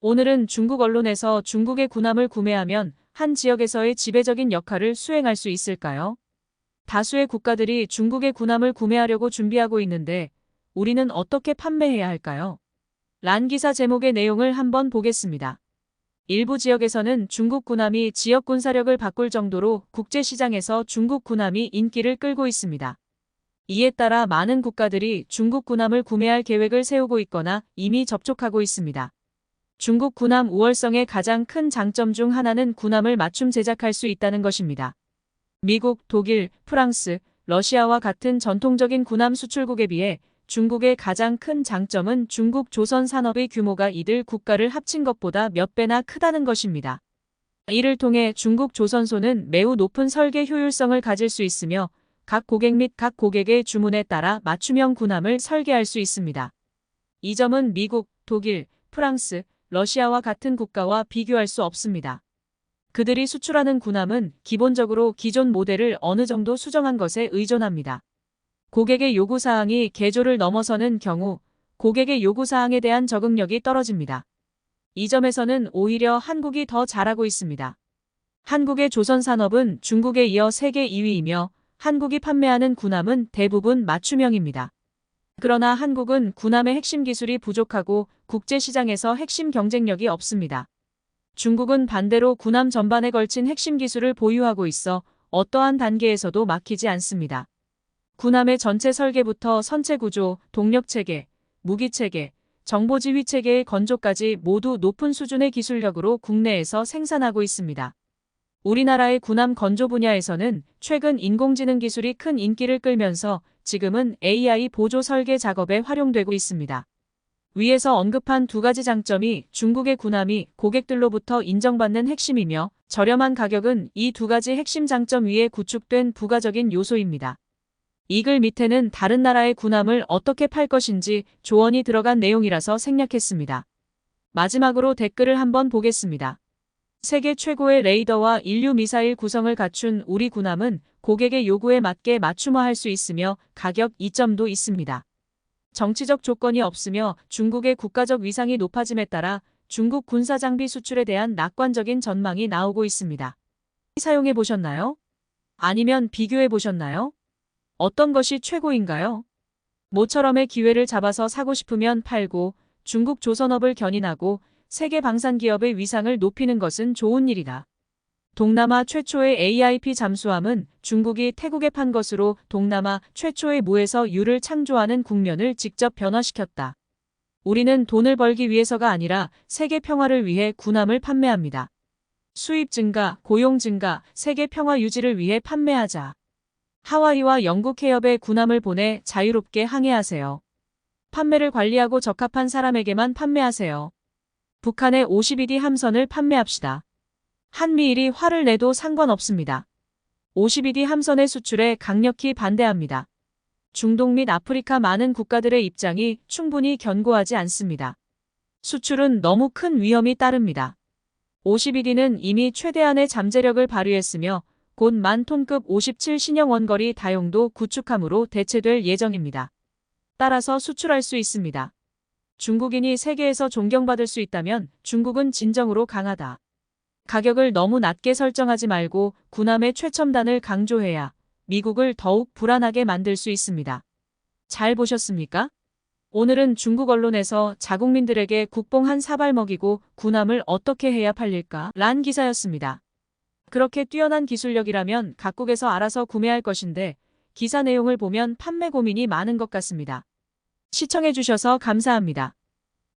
오늘은 중국 언론에서 중국의 군함을 구매하면 한 지역에서의 지배적인 역할을 수행할 수 있을까요? 다수의 국가들이 중국의 군함을 구매하려고 준비하고 있는데 우리는 어떻게 판매해야 할까요? 란 기사 제목의 내용을 한번 보겠습니다. 일부 지역에서는 중국 군함이 지역 군사력을 바꿀 정도로 국제시장에서 중국 군함이 인기를 끌고 있습니다. 이에 따라 많은 국가들이 중국 군함을 구매할 계획을 세우고 있거나 이미 접촉하고 있습니다. 중국 군함 우월성의 가장 큰 장점 중 하나는 군함을 맞춤 제작할 수 있다는 것입니다. 미국, 독일, 프랑스, 러시아와 같은 전통적인 군함 수출국에 비해 중국의 가장 큰 장점은 중국 조선 산업의 규모가 이들 국가를 합친 것보다 몇 배나 크다는 것입니다. 이를 통해 중국 조선소는 매우 높은 설계 효율성을 가질 수 있으며 각 고객 및 각 고객의 주문에 따라 맞춤형 군함을 설계할 수 있습니다. 이 점은 미국, 독일, 프랑스, 러시아와 같은 국가와 비교할 수 없습니다. 그들이 수출하는 군함은 기본적으로 기존 모델을 어느 정도 수정한 것에 의존합니다. 고객의 요구사항이 개조를 넘어서는 경우 고객의 요구사항에 대한 적응력이 떨어집니다. 이 점에서는 오히려 한국이 더 잘하고 있습니다. 한국의 조선산업은 중국에 이어 세계 2위이며 한국이 판매하는 군함은 대부분 맞춤형입니다. 그러나 한국은 군함의 핵심 기술이 부족하고 국제시장에서 핵심 경쟁력이 없습니다. 중국은 반대로 군함 전반에 걸친 핵심 기술을 보유하고 있어 어떠한 단계에서도 막히지 않습니다. 군함의 전체 설계부터 선체 구조, 동력체계, 무기체계, 정보지휘체계의 건조까지 모두 높은 수준의 기술력으로 국내에서 생산하고 있습니다. 우리나라의 군함 건조 분야에서는 최근 인공지능 기술이 큰 인기를 끌면서 지금은 AI 보조 설계 작업에 활용되고 있습니다. 위에서 언급한 두 가지 장점이 중국의 군함이 고객들로부터 인정받는 핵심이며 저렴한 가격은 이 두 가지 핵심 장점 위에 구축된 부가적인 요소입니다. 이 글 밑에는 다른 나라의 군함을 어떻게 팔 것인지 조언이 들어간 내용이라서 생략했습니다. 마지막으로 댓글을 한번 보겠습니다. 세계 최고의 레이더와 인류 미사일 구성을 갖춘 우리 군함은 고객의 요구에 맞게 맞춤화할 수 있으며 가격 이점도 있습니다. 정치적 조건이 없으며 중국의 국가적 위상이 높아짐에 따라 중국 군사장비 수출에 대한 낙관적인 전망이 나오고 있습니다. 사용해 보셨나요? 아니면 비교해 보셨나요? 어떤 것이 최고인가요? 모처럼의 기회를 잡아서 사고 싶으면 팔고 중국 조선업을 견인하고 세계 방산기업의 위상을 높이는 것은 좋은 일이다. 동남아 최초의 AIP 잠수함은 중국이 태국에 판 것으로 동남아 최초의 무에서 유를 창조하는 국면을 직접 변화시켰다. 우리는 돈을 벌기 위해서가 아니라 세계 평화를 위해 군함을 판매합니다. 수입 증가, 고용 증가, 세계 평화 유지를 위해 판매하자. 하와이와 영국 해협에 군함을 보내 자유롭게 항해하세요. 판매를 관리하고 적합한 사람에게만 판매하세요. 북한의 52D 함선을 판매합시다. 한미일이 화를 내도 상관없습니다. 52D 함선의 수출에 강력히 반대합니다. 중동 및 아프리카 많은 국가들의 입장이 충분히 견고하지 않습니다. 수출은 너무 큰 위험이 따릅니다. 52D는 이미 최대한의 잠재력을 발휘했으며 곧 10,000톤급 57 신형 원거리 다용도 구축함으로 대체될 예정입니다. 따라서 수출할 수 있습니다. 중국인이 세계에서 존경받을 수 있다면 중국은 진정으로 강하다. 가격을 너무 낮게 설정하지 말고 군함의 최첨단을 강조해야 미국을 더욱 불안하게 만들 수 있습니다. 잘 보셨습니까? 오늘은 중국 언론에서 자국민들에게 국뽕 한 사발 먹이고 군함을 어떻게 해야 팔릴까? 란 기사였습니다. 그렇게 뛰어난 기술력이라면 각국에서 알아서 구매할 것인데 기사 내용을 보면 판매 고민이 많은 것 같습니다. 시청해주셔서 감사합니다.